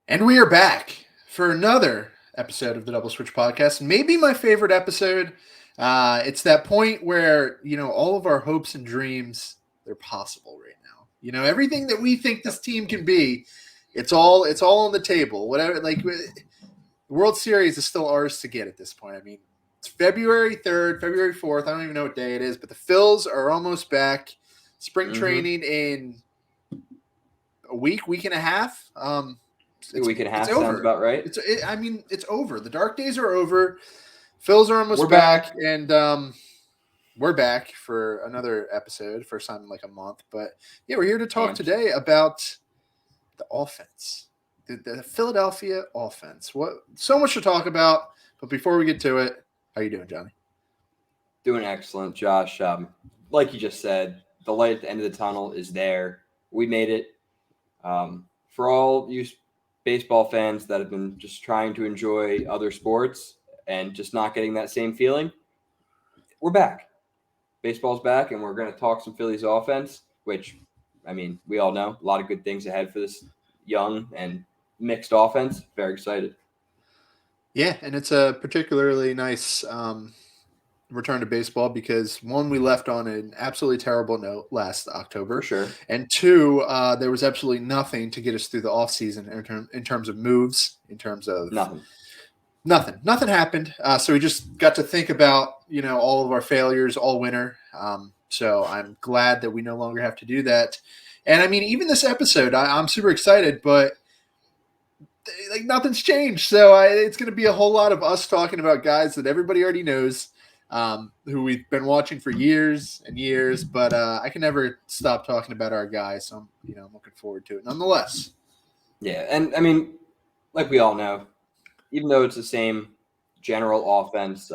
And we are back for another episode of the Double Switch Podcast. Maybe my favorite episode. It's that point where, all of our hopes and dreams, they're possible right now. Everything that we think this team can be, it's all on the table. Whatever, like the World Series is still ours to get at this point. I mean, it's February 3rd, February 4th. I don't even know what day it is, but the Phils are almost back. Spring training in a week and a half. A week and a half it's over. Sounds about right. It's over. The dark days are over. Phils are almost back, and we're back for another episode, first time in like a month. But yeah, we're here to talk today about the offense, the Philadelphia offense. So much to talk about, but before we get to it, how you doing, Johnny? Doing excellent, Josh. Like you just said, the light at the end of the tunnel is there. We made it. For all you baseball fans that have been just trying to enjoy other sports and just not getting that same feeling, we're back. Baseball's back, and we're going to talk some Phillies offense, which, I mean, we all know a lot of good things ahead for this young and mixed offense. Very excited. Yeah, and it's a particularly nice return to baseball because, one, we left on an absolutely terrible note last October. For sure. And two, there was absolutely nothing to get us through the offseason in terms of moves, in terms of Nothing happened. So we just got to think about, all of our failures all winter. So I'm glad that we no longer have to do that. And I mean, even this episode, I'm super excited, but like nothing's changed. So it's going to be a whole lot of us talking about guys that everybody already knows, who we've been watching for years and years. But I can never stop talking about our guys. So I'm looking forward to it nonetheless. Yeah, and I mean, like we all know, even though it's the same general offense,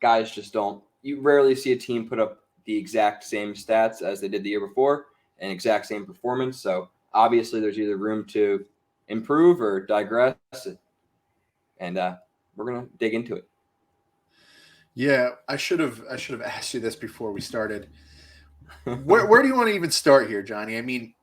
guys just don't – you rarely see a team put up the exact same stats as they did the year before and exact same performance. So, obviously, there's either room to improve or digress, and we're going to dig into it. Yeah, I should have asked you this before we started. Where do you want to even start here, Johnny? I mean,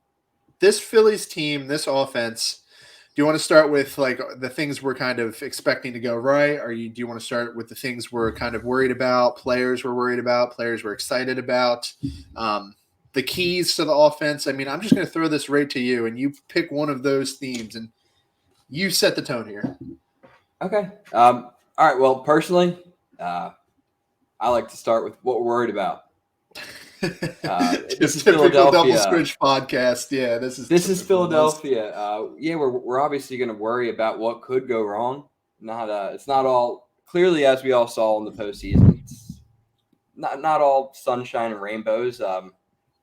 this Phillies team, this offense – do you want to start with like the things we're kind of expecting to go right? Do you want to start with the things we're kind of worried about, players we're worried about, players we're excited about, the keys to the offense? I mean, I'm just going to throw this right to you, and you pick one of those themes, and you set the tone here. Okay. All right. Well, personally, I like to start with what we're worried about. This is Philadelphia Double Switch podcast. Yeah, this is Philadelphia. We're obviously going to worry about what could go wrong. It's not all clearly, as we all saw in the postseason. It's not all sunshine and rainbows.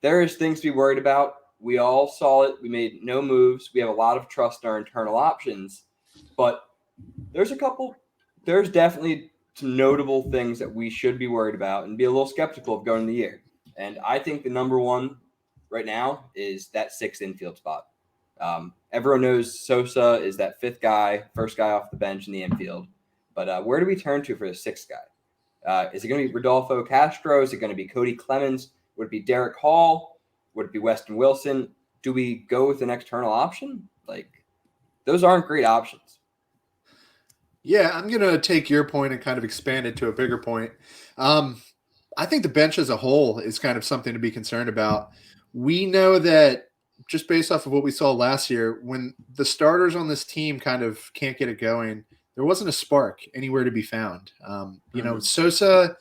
There is things to be worried about. We all saw it. We made no moves. We have a lot of trust in our internal options, but there's definitely some notable things that we should be worried about and be a little skeptical of going into the year. And I think the number one right now is that sixth infield spot. Everyone knows Sosa is that fifth guy, first guy off the bench in the infield. But where do we turn to for the sixth guy? Is it going to be Rodolfo Castro? Is it going to be Cody Clemens? Would it be Derek Hall? Would it be Weston Wilson? Do we go with an external option? Like, those aren't great options. Yeah, I'm going to take your point and kind of expand it to a bigger point. I think the bench as a whole is kind of something to be concerned about. We know that just based off of what we saw last year, when the starters on this team kind of can't get it going, there wasn't a spark anywhere to be found. Sosa,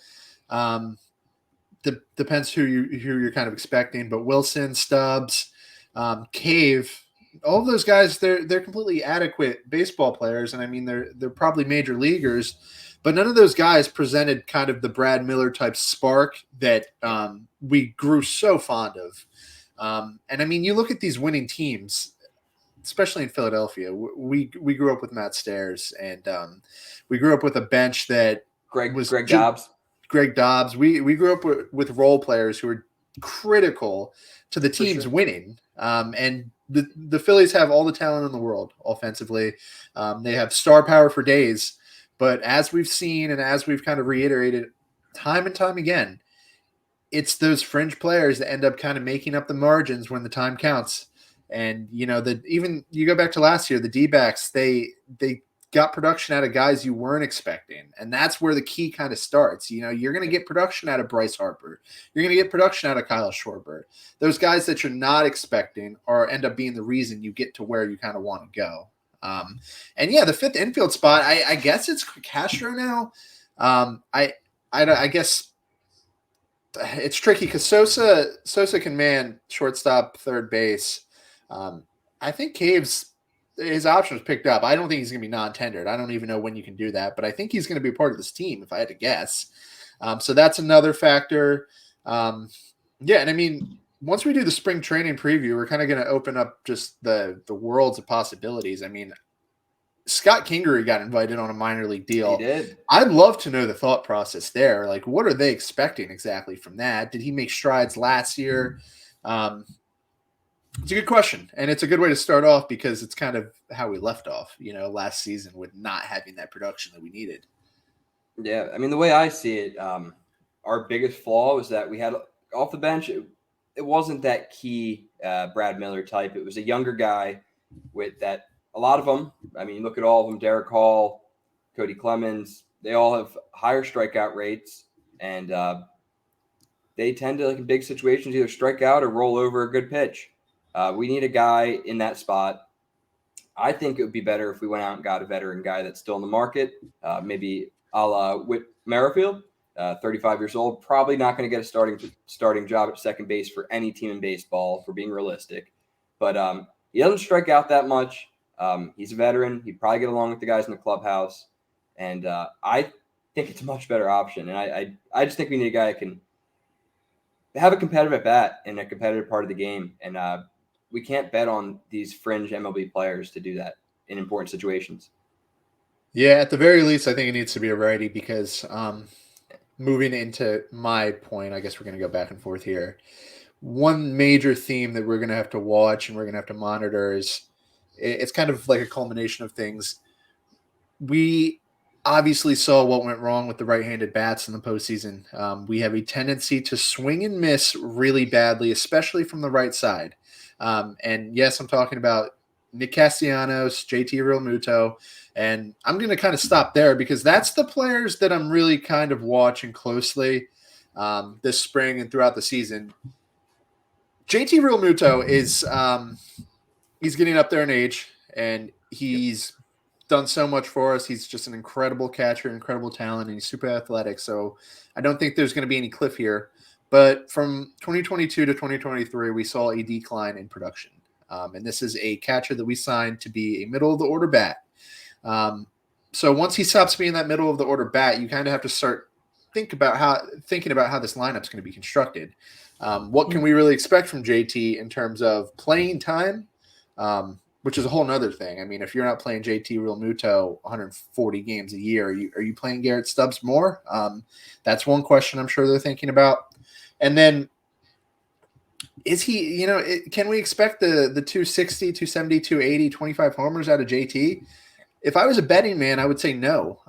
depends who you're kind of expecting, but Wilson, Stubbs, Cave, all of those guys, they're completely adequate baseball players, and I mean they're probably major leaguers. But none of those guys presented kind of the Brad Miller type spark that we grew so fond of. And I mean, you look at these winning teams, especially in Philadelphia. We grew up with Matt Stairs, and we grew up with a bench that Greg Dobbs. Greg Dobbs. We grew up with role players who were critical to the team's winning. And the Phillies have all the talent in the world offensively. They have star power for days. But as we've seen and as we've kind of reiterated time and time again, it's those fringe players that end up kind of making up the margins when the time counts. And, even you go back to last year, the D-backs, they got production out of guys you weren't expecting. And that's where the key kind of starts. You're going to get production out of Bryce Harper. You're going to get production out of Kyle Schwarber. Those guys that you're not expecting end up being the reason you get to where you kind of want to go. And yeah, the fifth infield spot, I guess it's Castro now. I guess it's tricky because Sosa can man shortstop, third base. I think Caves, his options picked up. I don't think he's going to be non-tendered. I don't even know when you can do that, but I think he's going to be part of this team if I had to guess. So that's another factor. Yeah, and I mean, once we do the spring training preview, we're kind of going to open up just the worlds of possibilities. I mean, Scott Kingery got invited on a minor league deal. He did. I'd love to know the thought process there. Like, what are they expecting exactly from that? Did he make strides last year? It's a good question, and it's a good way to start off because it's kind of how we left off, last season with not having that production that we needed. Yeah, I mean, the way I see it, our biggest flaw was that we had off the bench, it wasn't that key Brad Miller type. It was a younger guy with that. A lot of them, I mean, look at all of them, Derek Hall, Cody Clemens, they all have higher strikeout rates, and they tend to, like in big situations, either strike out or roll over a good pitch. We need a guy in that spot. I think it would be better if we went out and got a veteran guy that's still in the market, maybe a la Whit Merrifield, 35 years old, probably not going to get a starting job at second base for any team in baseball, if we're being realistic. But he doesn't strike out that much. He's a veteran. He'd probably get along with the guys in the clubhouse. And I think it's a much better option. And I just think we need a guy that can have a competitive at bat in a competitive part of the game. And we can't bet on these fringe MLB players to do that in important situations. Yeah, at the very least, I think it needs to be a righty because moving into my point, I guess we're going to go back and forth here. One major theme that we're going to have to watch and we're going to have to monitor is it's kind of like a culmination of things. We obviously saw what went wrong with the right-handed bats in the postseason. We have a tendency to swing and miss really badly, especially from the right side. And yes, I'm talking about Nick Castellanos, JT Realmuto, and I'm going to kind of stop there because that's the players that I'm really kind of watching closely this spring and throughout the season. JT Realmuto is he's getting up there in age, and he's done so much for us. He's just an incredible catcher, incredible talent, and he's super athletic. So I don't think there's going to be any cliff here. But from 2022 to 2023, we saw a decline in production. And this is a catcher that we signed to be a middle-of-the-order bat. So once he stops being that middle-of-the-order bat, you kind of have to start thinking about how this lineup's going to be constructed. What can we really expect from JT in terms of playing time, which is a whole nother thing. I mean, if you're not playing JT Realmuto 140 games a year, are you playing Garrett Stubbs more? That's one question I'm sure they're thinking about. And then is he, can we expect the 260, 270, 280, 25 homers out of JT? If I was a betting man, I would say no.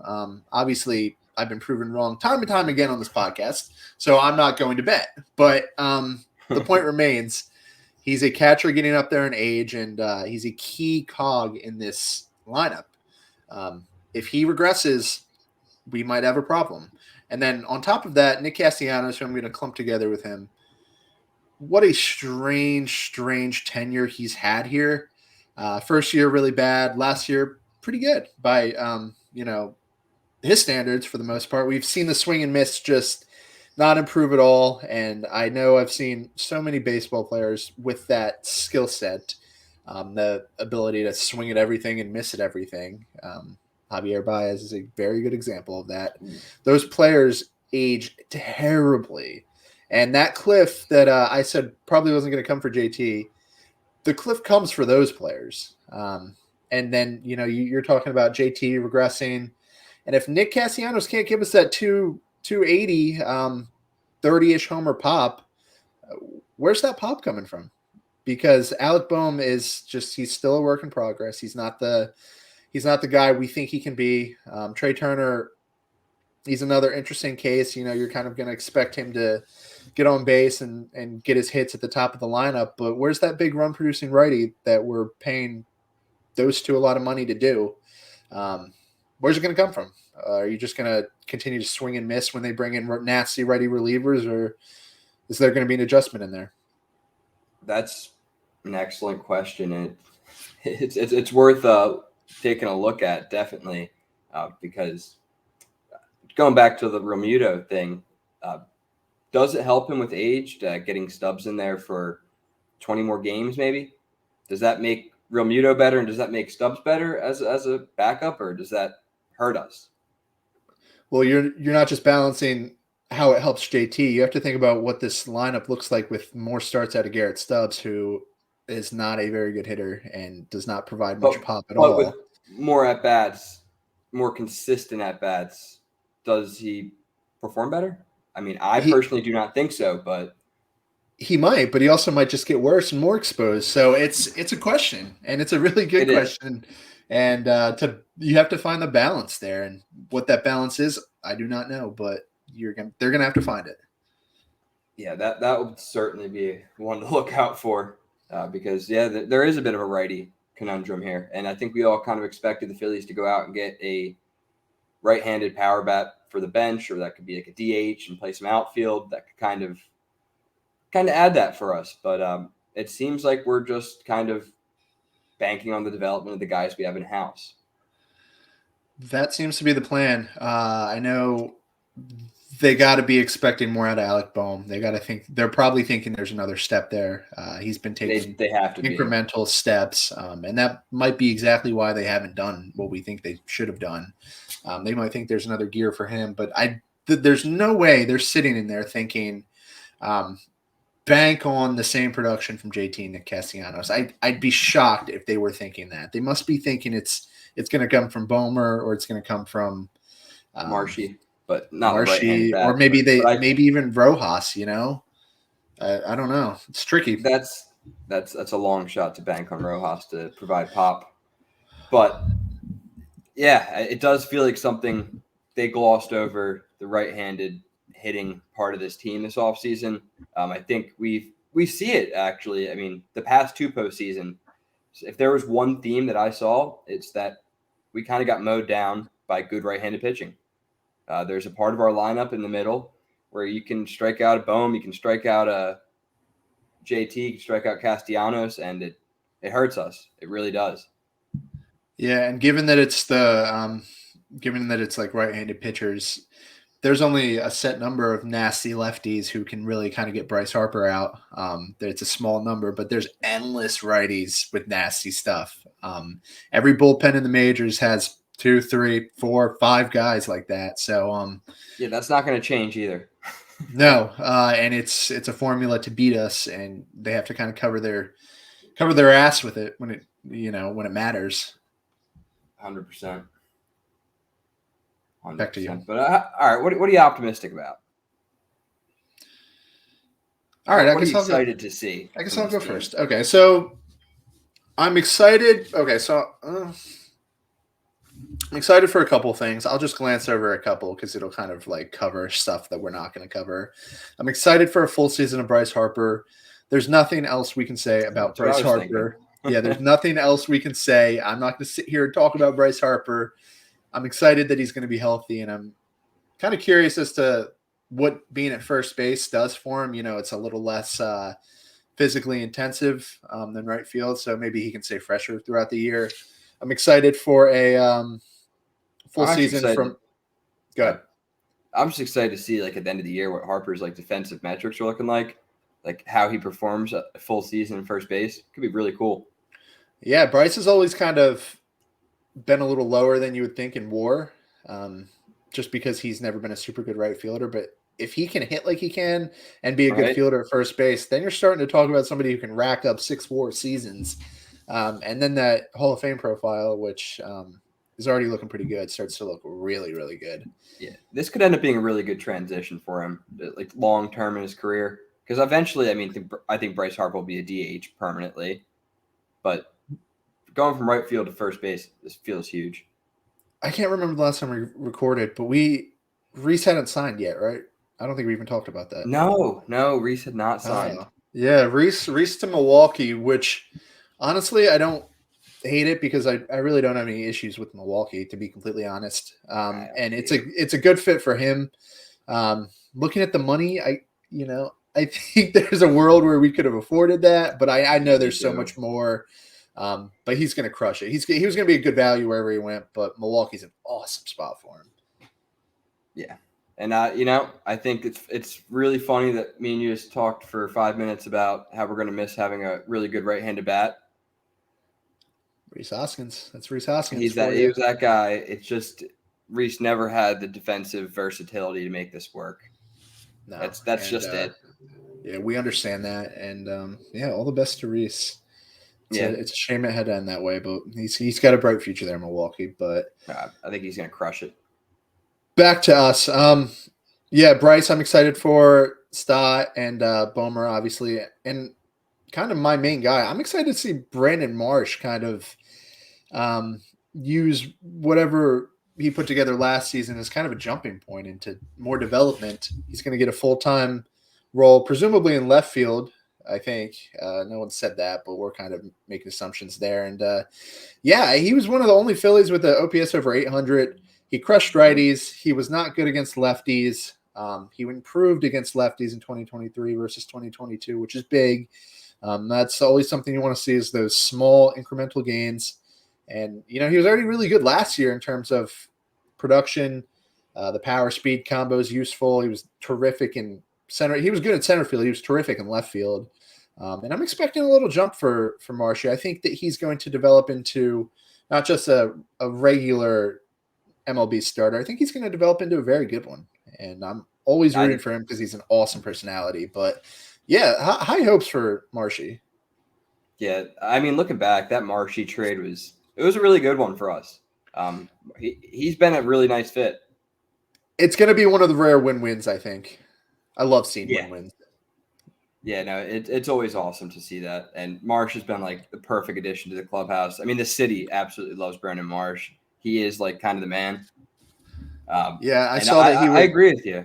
Obviously, I've been proven wrong time and time again on this podcast, so I'm not going to bet. But the point remains, he's a catcher getting up there in age, and he's a key cog in this lineup. If he regresses, we might have a problem. And then on top of that, Nick Castellanos, who I'm going to clump together with him, what a strange tenure he's had here. First year, really bad. Last year, pretty good by, his standards for the most part. We've seen the swing and miss just not improve at all. And I know I've seen so many baseball players with that skill set, the ability to swing at everything and miss at everything. Javier Baez is a very good example of that. Those players age terribly. And that cliff that I said probably wasn't going to come for JT, the cliff comes for those players. And then, you're talking about JT regressing. And if Nick Castellanos can't give us that 280, 30-ish homer pop, where's that pop coming from? Because Alec Boehm is he's still a work in progress. He's not the guy we think he can be. Trey Turner, He's another interesting case. You're kind of going to expect him to get on base and get his hits at the top of the lineup. But where's that big run producing righty that we're paying those two a lot of money to do? Where's it going to come from? Are you just going to continue to swing and miss when they bring in nasty righty relievers, or is there going to be an adjustment in there? That's an excellent question, and it's worth taking a look at, definitely, because going back to the Realmuto thing, does it help him with age, getting Stubbs in there for 20 more games maybe? Does that make Realmuto better, and does that make Stubbs better as a backup, or does that hurt us? Well, you're not just balancing how it helps JT. You have to think about what this lineup looks like with more starts out of Garrett Stubbs, who is not a very good hitter and does not provide much pop at all. With more at-bats, more consistent at-bats, does he perform better? I mean, I personally do not think so, but he might, but he also might just get worse and more exposed. So it's a question, and it's a really good question. And you have to find the balance there, and what that balance is, I do not know, but they're gonna have to find it. Yeah, that would certainly be one to look out for, because there is a bit of a righty conundrum here, and I think we all kind of expected the Phillies to go out and get a right-handed power bat for the bench, or that could be like a DH and play some outfield that could kind of add that for us. But it seems like we're just kind of banking on the development of the guys we have in house. That seems to be the plan. I know they got to be expecting more out of Alec Bohm. They got to think they're probably thinking there's another step there. He's been taking they have to incremental steps, and that might be exactly why they haven't done what we think they should have done. They might think there's another gear for him, but there's no way they're sitting in there thinking bank on the same production from JT and Nick Castellanos. I'd be shocked if they were thinking that. They must be thinking it's going to come from Bomer, or it's going to come from Marshy, but not Marshy, right or maybe maybe even Rojas. I don't know. It's tricky. That's a long shot to bank on Rojas to provide pop, but yeah, it does feel like something they glossed over, the right-handed hitting part of this team this offseason. I think we see it, actually. I mean, the past two postseason, if there was one theme that I saw, it's that we kind of got mowed down by good right-handed pitching. There's a part of our lineup in the middle where you can strike out a Bohm, you can strike out a JT, you can strike out Castellanos, and it hurts us. It really does. Yeah, and given that it's like right-handed pitchers, there's only a set number of nasty lefties who can really kind of get Bryce Harper out. It's a small number, but there's endless righties with nasty stuff. Every bullpen in the majors has 2, 3, 4, 5 guys like that. So yeah, that's not going to change either. No, and it's a formula to beat us, and they have to kind of cover their ass with it when it matters. 100%. Back to you. But all right, what are you optimistic about? All right, what are you excited to see? I guess I'll go first. Okay, so I'm excited. Okay, so I'm excited for a couple things. I'll just glance over a couple because it'll kind of like cover stuff that we're not going to cover. I'm excited for a full season of Bryce Harper. There's nothing else we can say about Bryce Harper. Yeah, there's nothing else we can say. I'm not going to sit here and talk about Bryce Harper. I'm excited that he's going to be healthy, and I'm kind of curious as to what being at first base does for him. It's a little less physically intensive than right field, so maybe he can stay fresher throughout the year. I'm excited for a full season from – go ahead. I'm just excited to see, like, at the end of the year what Harper's, like, defensive metrics are looking like how he performs a full season in first base. Could be really cool. Yeah, Bryce has always kind of been a little lower than you would think in WAR, just because he's never been a super good right fielder. But if he can hit like he can and be a good fielder at first base, then you're starting to talk about somebody who can rack up 6 WAR seasons. And then that Hall of Fame profile, which is already looking pretty good, starts to look really, really good. Yeah, this could end up being a really good transition for him, like long term in his career. Because eventually, I think Bryce Harper will be a DH permanently. But going from right field to first base, this feels huge. I can't remember the last time we recorded, but we Reese hadn't signed yet, right? I don't think we even talked about that. No, Reese had not signed. Yeah, Reese to Milwaukee, which honestly I don't hate it because I really don't have any issues with Milwaukee, to be completely honest. And it's a good fit for him. Looking at the money, I think there's a world where we could have afforded that, but I know there's so much more. But he's going to crush it. He was going to be a good value wherever he went, but Milwaukee's an awesome spot for him. Yeah. And I think it's really funny that me and you just talked for 5 minutes about how we're going to miss having a really good right-handed bat. Reese Hoskins. That's Reese Hoskins. He was that guy. It's just Reese never had the defensive versatility to make this work. No, that's just it. Yeah, we understand that, and all the best to Reese. It's a shame it had to end that way, but he's got a bright future there in Milwaukee. But I think he's going to crush it. Back to us. Bryce, I'm excited for Stott and Bomer, obviously, and kind of my main guy. I'm excited to see Brandon Marsh kind of use whatever he put together last season as kind of a jumping point into more development. He's going to get a full-time role, presumably in left field, I think. No one said that, but we're kind of making assumptions there. And, he was one of the only Phillies with the OPS over 800. He crushed righties. He was not good against lefties. He improved against lefties in 2023 versus 2022, which is big. That's always something you want to see, is those small incremental gains. And, he was already really good last year in terms of production. The power speed combo is useful. He was terrific in center. He was good in center field. He was terrific in left field. And I'm expecting a little jump for Marshy. I think that he's going to develop into not just a regular MLB starter. I think he's going to develop into a very good one. And I'm always rooting for him because he's an awesome personality. But, high hopes for Marshy. Yeah, I mean, looking back, that Marshy trade was a really good one for us. He's been a really nice fit. It's going to be one of the rare win-wins, I think. I love seeing win-wins. Yeah, no, it's always awesome to see that. And Marsh has been like the perfect addition to the clubhouse. I mean, the city absolutely loves Brandon Marsh. He is like kind of the man. I saw that I agree with you.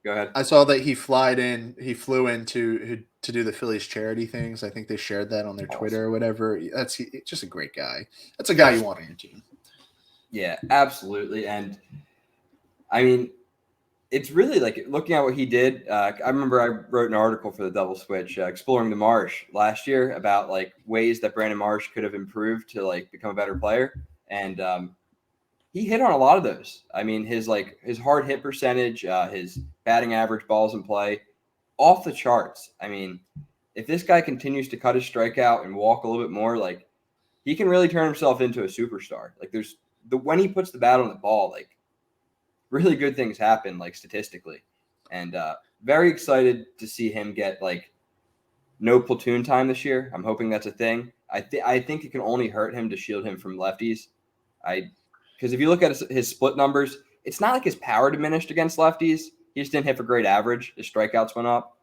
Go ahead. I saw that he flew in to do the Phillies charity things. I think they shared that on their Twitter or whatever. That's just a great guy. That's a guy you want on your team. Yeah, absolutely. And I mean, it's really like looking at what he did. I remember I wrote an article for the Double Switch, exploring the Marsh last year, about like ways that Brandon Marsh could have improved to like become a better player. And he hit on a lot of those. I mean, his hard hit percentage, his batting average, balls in play, off the charts. I mean, if this guy continues to cut his strikeout and walk a little bit more, like he can really turn himself into a superstar. Like when he puts the bat on the ball, like really good things happen, like statistically. And very excited to see him get like no platoon time this year. I'm hoping that's a thing. I think it can only hurt him to shield him from lefties. Because if you look at his split numbers, it's not like his power diminished against lefties. He just didn't hit for great average. His strikeouts went up.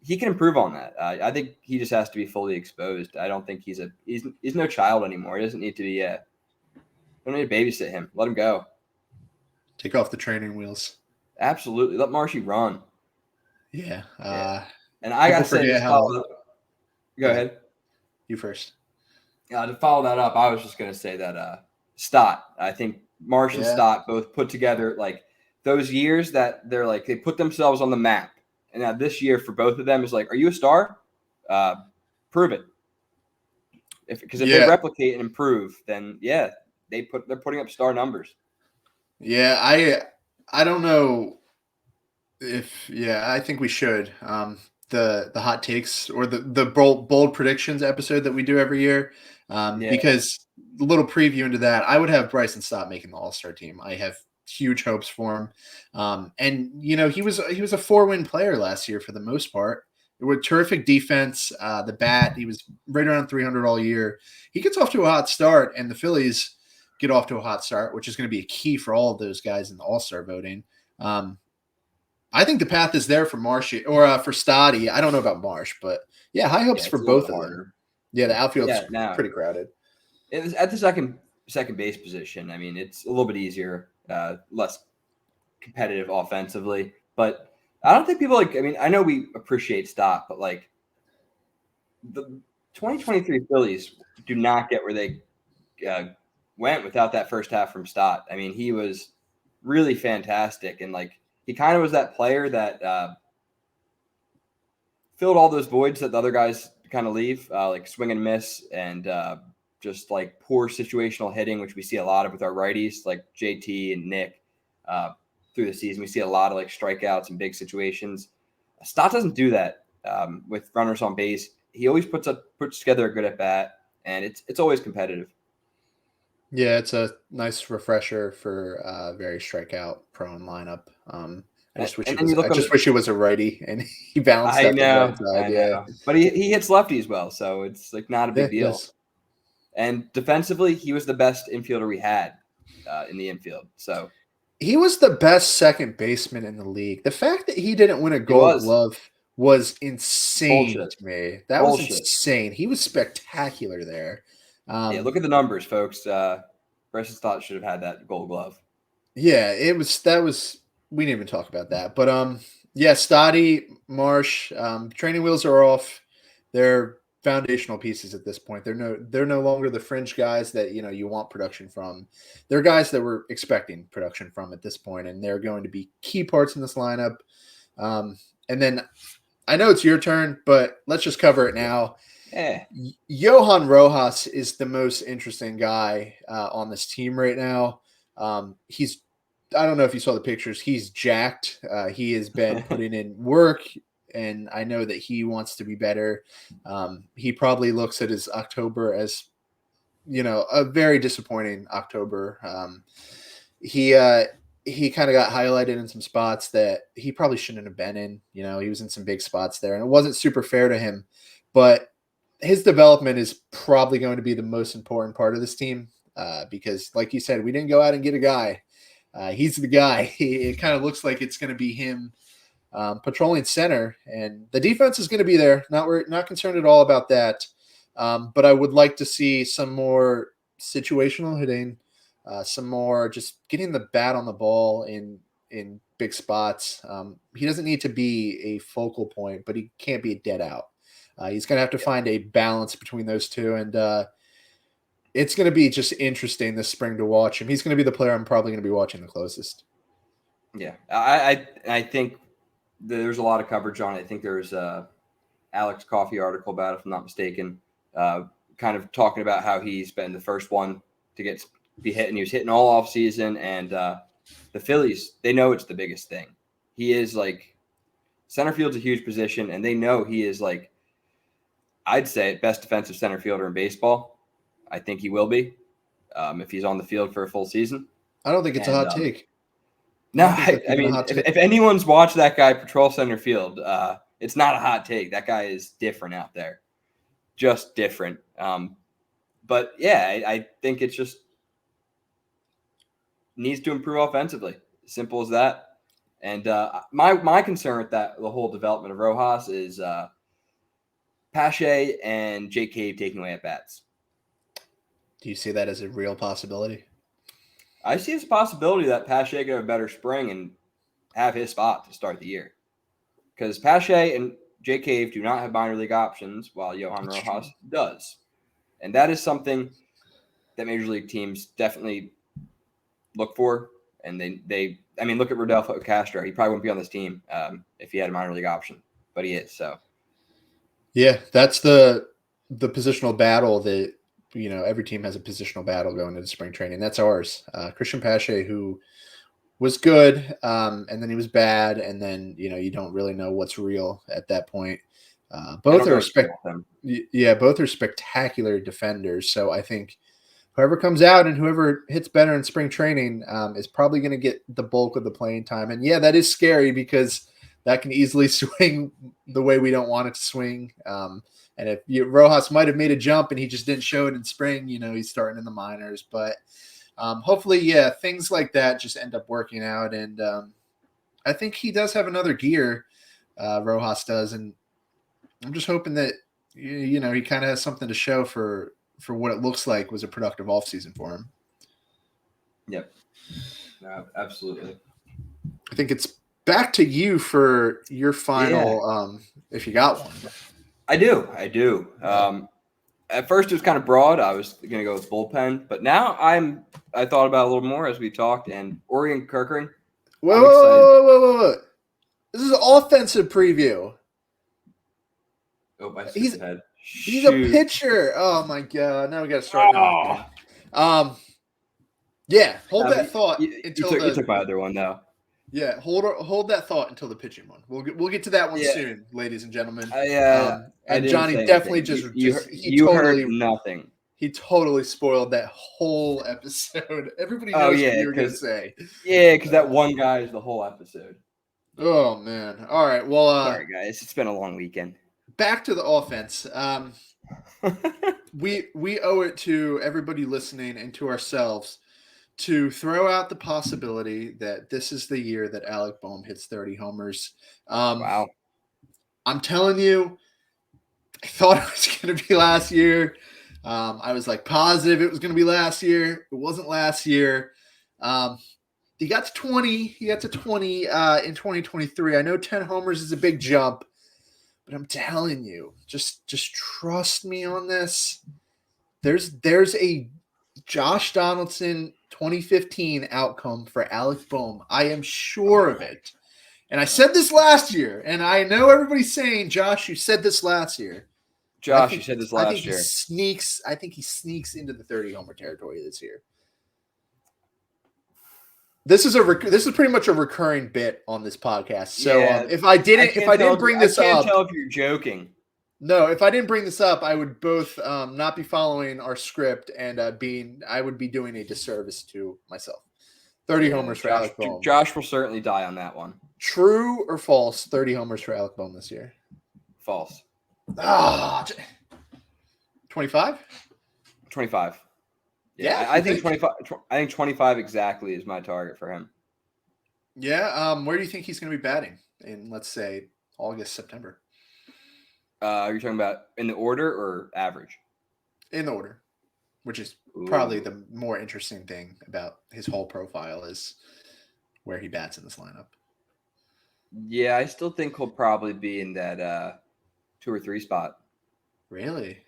He can improve on that. I think he just has to be fully exposed. I don't think he's no child anymore. He doesn't need to be. Don't need to babysit him. Let him go. Take off the training wheels. Absolutely. Let Marshy run. Yeah. And I got to say, go ahead. You first. To follow that up, I was just going to say that Stott, I think Marsh and Stott both put together like those years that they're like, they put themselves on the map. And now this year for both of them is like, are you a star? Prove it. Because if they replicate and improve, then they're putting up star numbers. Yeah, I don't know if I think we should. The hot takes or the bold predictions episode that we do every year. Because a little preview into that, I would have Bryson Stott making the All-Star team. I have huge hopes for him. And he was a 4-win player last year for the most part. With terrific defense, the bat, he was right around 300 all year. He gets off to a hot start, and the Phillies get off to a hot start, which is going to be a key for all of those guys in the All-Star voting. I think the path is there for Marshy or for Stotty. I don't know about Marsh, but high hopes for both of them. Yeah, the outfield's pretty crowded. It was at the second base position. I mean, it's a little bit easier, less competitive offensively, but I don't think people I know we appreciate Stott, but like the 2023 Phillies do not get where they went without that first half from Stott. I mean, he was really fantastic, and like he kind of was that player that filled all those voids that the other guys kind of leave, like swing and miss, and just like poor situational hitting, which we see a lot of with our righties, like JT and Nick. Through the season, we see a lot of like strikeouts and big situations. Stott doesn't do that with runners on base. He always puts together a good at bat, and it's always competitive. Yeah, it's a nice refresher for a very strikeout prone lineup. I just wish he was a righty and he balanced out the right side. I know. But he hits lefties well, so it's like not a big deal. Yes. And defensively, he was the best infielder we had in the infield. So he was the best second baseman in the league. The fact that he didn't win a Gold Glove was insane to me. That was insane. He was spectacular there. Yeah, look at the numbers, folks. Bryson Stott should have had that Gold Glove. Yeah, that was. We didn't even talk about that, but yeah, Stotty, Marsh, training wheels are off. They're foundational pieces at this point. They're no longer the fringe guys that you want production from. They're guys that we're expecting production from at this point, and they're going to be key parts in this lineup. And then I know it's your turn, but let's just cover it now. Johan Rojas is the most interesting guy on this team right now. I don't know if you saw the pictures. He's jacked. He has been putting in work, and I know that he wants to be better. He probably looks at his October as, a very disappointing October. He kind of got highlighted in some spots that he probably shouldn't have been in. He was in some big spots there, and it wasn't super fair to him. But his development is probably going to be the most important part of this team because, like you said, we didn't go out and get a guy. He's the guy. It kind of looks like it's going to be him patrolling center, and the defense is going to be there. We're not concerned at all about that. But I would like to see some more situational hitting, some more just getting the bat on the ball in big spots. He doesn't need to be a focal point, but he can't be dead out. He's going to have to find a balance between those two, and it's going to be just interesting this spring to watch him. He's going to be the player I'm probably going to be watching the closest. Yeah, I think there's a lot of coverage on it. I think there's a Alex Coffey article about it, if I'm not mistaken, kind of talking about how he's been the first one to be hit, and he was hitting all offseason. And the Phillies, they know it's the biggest thing. He is like center field's a huge position, and they know he is like, I'd say, best defensive center fielder in baseball. I think he will be if he's on the field for a full season. I don't think it's a hot take. No, I mean, if anyone's watched that guy patrol center field, it's not a hot take. That guy is different out there, just different. But yeah, I think it's just needs to improve offensively. Simple as that. And my concern with the whole development of Rojas is Pache and Jake Cave taking away at bats. Do you see that as a real possibility? I see it's a possibility that Pache could have a better spring and have his spot to start the year. Because Pache and Jake Cave do not have minor league options, while Johan Rojas does. And that is something that major league teams definitely look for. And they look at Rodolfo Castro. He probably wouldn't be on this team if he had a minor league option, but he is. So, yeah, that's the positional battle that every team has a positional battle going into spring training. That's ours. Christian Pache, who was good, and then he was bad, and then you don't really know what's real at that point. Both are spectacular defenders. So I think whoever comes out and whoever hits better in spring training is probably going to get the bulk of the playing time. And yeah, that is scary because that can easily swing the way we don't want it to swing. And if Rojas might have made a jump and he just didn't show it in spring, he's starting in the minors. But hopefully, yeah, things like that just end up working out. And I think he does have another gear, Rojas does. And I'm just hoping that, he kind of has something to show for what it looks like was a productive offseason for him. Yep. Absolutely. I think it's back to you for your final, if you got one. I do. At first, it was kind of broad. I was going to go with bullpen, but now I thought about it a little more as we talked, and Orion Kirkering. Whoa. This is an offensive preview. Oh, I skipped ahead. He's a pitcher. Oh, my God. Now we got to start knocking. Yeah, hold that thought until you took my other one, though. Yeah, hold that thought until the pitching one. We'll get to that one soon, ladies and gentlemen. And Johnny definitely you heard nothing. He totally spoiled that whole episode. Everybody knows what you were going to say. Yeah, because that one guy is the whole episode. Oh man! All right. Well, sorry guys, it's been a long weekend. Back to the offense. We owe it to everybody listening and to ourselves to throw out the possibility that this is the year that Alec Bohm hits 30 homers. Wow. I'm telling you, I thought it was going to be last year. I was like positive it was going to be last year. It wasn't last year. He got to 20. He got to 20 in 2023. I know 10 homers is a big jump, but I'm telling you, just trust me on this. There's a Josh Donaldson 2015 outcome for Alec Bohm. I am sure of it. And I said this last year, and I know everybody's saying, Josh, you said this last year. Josh, you said this last year. I think he sneaks into the 30 homer territory this year. This is pretty much a recurring bit on this podcast. So if I didn't bring this up, I can't tell if you're joking. No, if I didn't bring this up, I would both not be following our script and I would be doing a disservice to myself. 30 homers for Alec Bohm. Josh will certainly die on that one. True or false? 30 homers for Alec Bohm this year. False. 25? 25. Yeah, I think 25. I think 25 exactly is my target for him. Yeah. Where do you think he's going to be batting in, let's say, August, September? Are you talking about in the order or average? In the order, which is probably the more interesting thing about his whole profile is where he bats in this lineup. Yeah, I still think he'll probably be in that 2 or 3 spot. Really?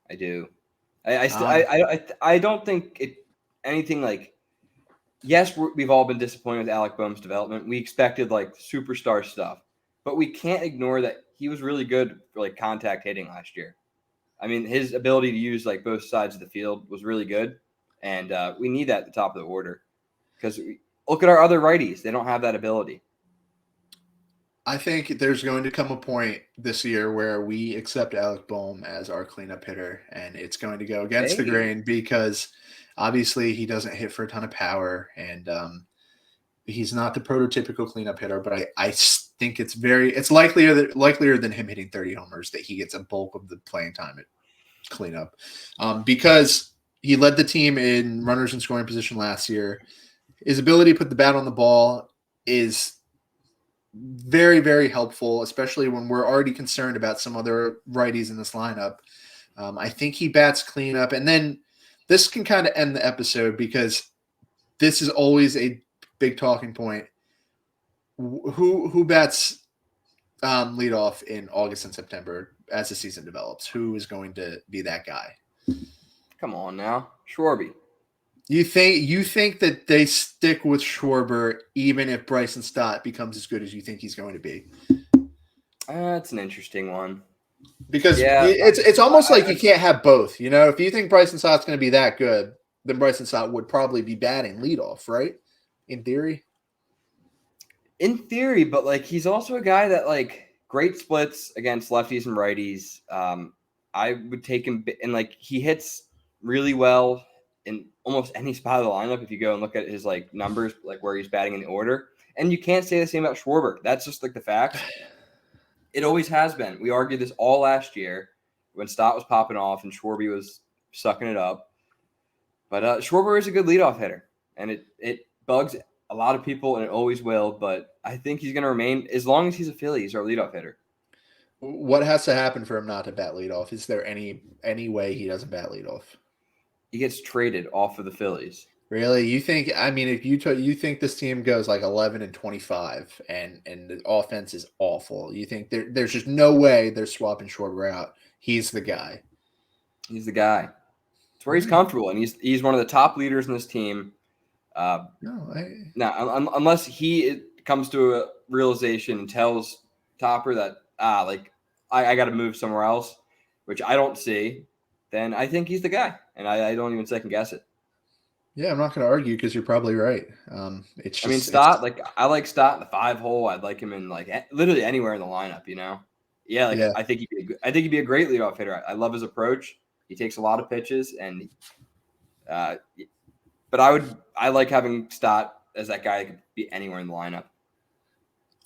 I do. I don't think anything like. Yes, we've all been disappointed with Alec Bohm's development. We expected like superstar stuff, but we can't ignore that he was really good for like contact hitting last year. I mean, his ability to use like both sides of the field was really good, and we need that at the top of the order because look at our other righties; they don't have that ability. I think there's going to come a point this year where we accept Alec Bohm as our cleanup hitter, and it's going to go against the grain because obviously he doesn't hit for a ton of power, and he's not the prototypical cleanup hitter. But I think it's likelier than him hitting 30 homers that he gets a bulk of the playing time at cleanup because he led the team in runners in scoring position last year. His ability to put the bat on the ball is very, very helpful, especially when we're already concerned about some other righties in this lineup. I think he bats cleanup, and then this can kind of end the episode because this is always a big talking point. Who bats leadoff in August and September as the season develops? Who is going to be that guy? Come on now, Schwarby. You think that they stick with Schwarber even if Bryson Stott becomes as good as you think he's going to be? That's an interesting one. Because it's almost like you can't have both. You know, if you think Bryson Stott's going to be that good, then Bryson Stott would probably be batting leadoff, right? In theory. In theory, but like he's also a guy that like great splits against lefties and righties. I would take him, and like he hits really well in almost any spot of the lineup. If you go and look at his like numbers, like where he's batting in the order, and you can't say the same about Schwarber. That's just like the fact. It always has been. We argued this all last year when Stott was popping off and Schwarber was sucking it up. But Schwarber is a good leadoff hitter, and it bugs a lot of people, and it always will. But I think he's going to remain as long as he's a Philly. He's our leadoff hitter. What has to happen for him not to bat leadoff? Is there any way he doesn't bat leadoff? He gets traded off of the Phillies. Really? You think? I mean, if you think this team goes like 11-25 and the offense is awful, you think there's just no way they're swapping Schwarber out? He's the guy. He's the guy. It's where he's comfortable, and he's one of the top leaders in this team. Unless he comes to a realization and tells Topper that I got to move somewhere else, which I don't see, then I think he's the guy, and I don't even second guess it. Yeah, I'm not going to argue because you're probably right. It's just, I mean, Stott, I like Stott in the 5 hole. I'd like him in literally anywhere in the lineup. Yeah. I think he'd be a great leadoff hitter. I love his approach. He takes a lot of pitches, and but I like having Stott as that guy that could be anywhere in the lineup.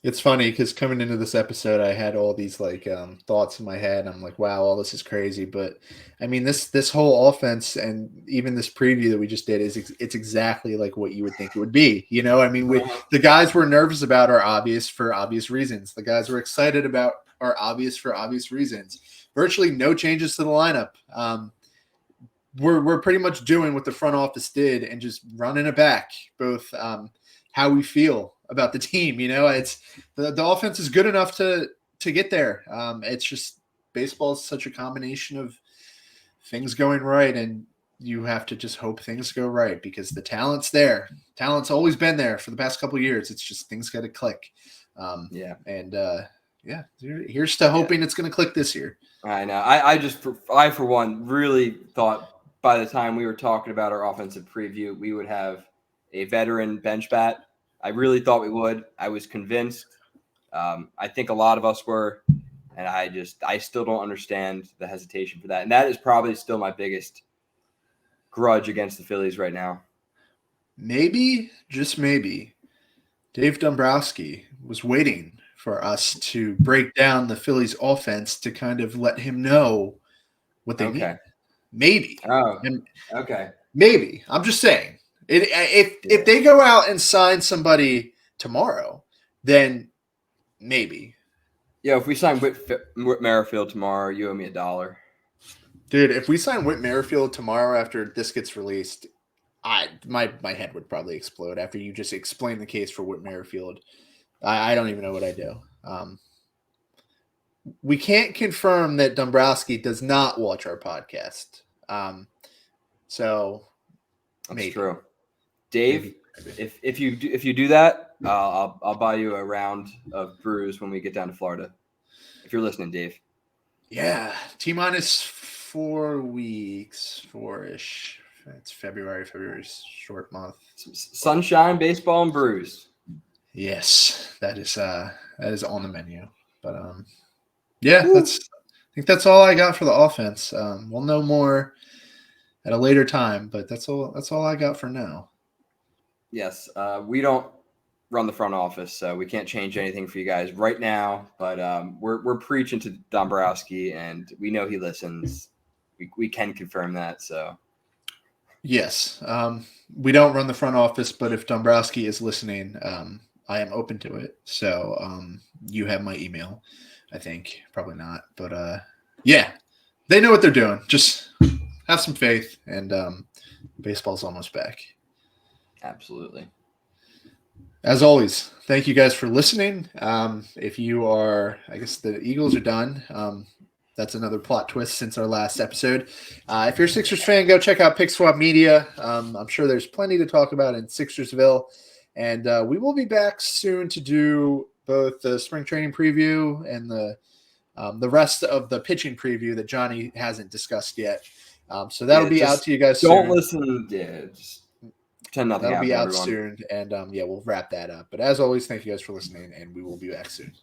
It's funny because coming into this episode, I had all these thoughts in my head. I'm like, wow, all this is crazy. But I mean, this whole offense and even this preview that we just did it's exactly like what you would think it would be. I mean, the guys we're nervous about are obvious for obvious reasons. The guys we're excited about are obvious for obvious reasons. Virtually no changes to the lineup. We're pretty much doing what the front office did and just running it back, both how we feel about the team. It's the offense is good enough to get there. It's just baseball is such a combination of things going right, and you have to just hope things go right because the talent's there. Talent's always been there for the past couple of years. It's just things got to click. Here's to hoping it's going to click this year. I know. I for one really thought by the time we were talking about our offensive preview, we would have a veteran bench bat. I really thought we would. I was convinced. I think a lot of us were, and I still don't understand the hesitation for that. And that is probably still my biggest grudge against the Phillies right now. Maybe, just maybe, Dave Dombrowski was waiting for us to break down the Phillies offense to kind of let him know what they need. Maybe. Oh, okay. Maybe. I'm just saying. If they go out and sign somebody tomorrow, then maybe. Yeah, if we sign Whit Merrifield tomorrow, you owe me $1. Dude, if we sign Whit Merrifield tomorrow after this gets released, my head would probably explode after you just explain the case for Whit Merrifield. I don't even know what I do. We can't confirm that Dombrowski does not watch our podcast. So that's maybe. True. Dave, maybe. If you do that, I'll buy you a round of brews when we get down to Florida. If you're listening, Dave. Yeah, T-minus 4 weeks, 4-ish. It's February's short month. Sunshine, baseball, and brews. Yes, that is on the menu. But I think that's all I got for the offense. We'll know more at a later time, but that's all I got for now. Yes, we don't run the front office, so we can't change anything for you guys right now. But we're preaching to Dombrowski, and we know he listens. We can confirm that. So yes, we don't run the front office, but if Dombrowski is listening, I am open to it. So you have my email. I think probably not, but they know what they're doing. Just have some faith, and baseball's almost back. Absolutely. As always, thank you guys for listening. If you are, I guess the Eagles are done. That's another plot twist since our last episode. If you're a Sixers fan, go check out Pick Swap Media. I'm sure there's plenty to talk about in Sixersville. And we will be back soon to do both the spring training preview and the rest of the pitching preview that Johnny hasn't discussed yet. So that'll be out to you guys soon. Don't listen. Just pretend nothing happened. That'll be out soon. And we'll wrap that up. But as always, thank you guys for listening, and we will be back soon.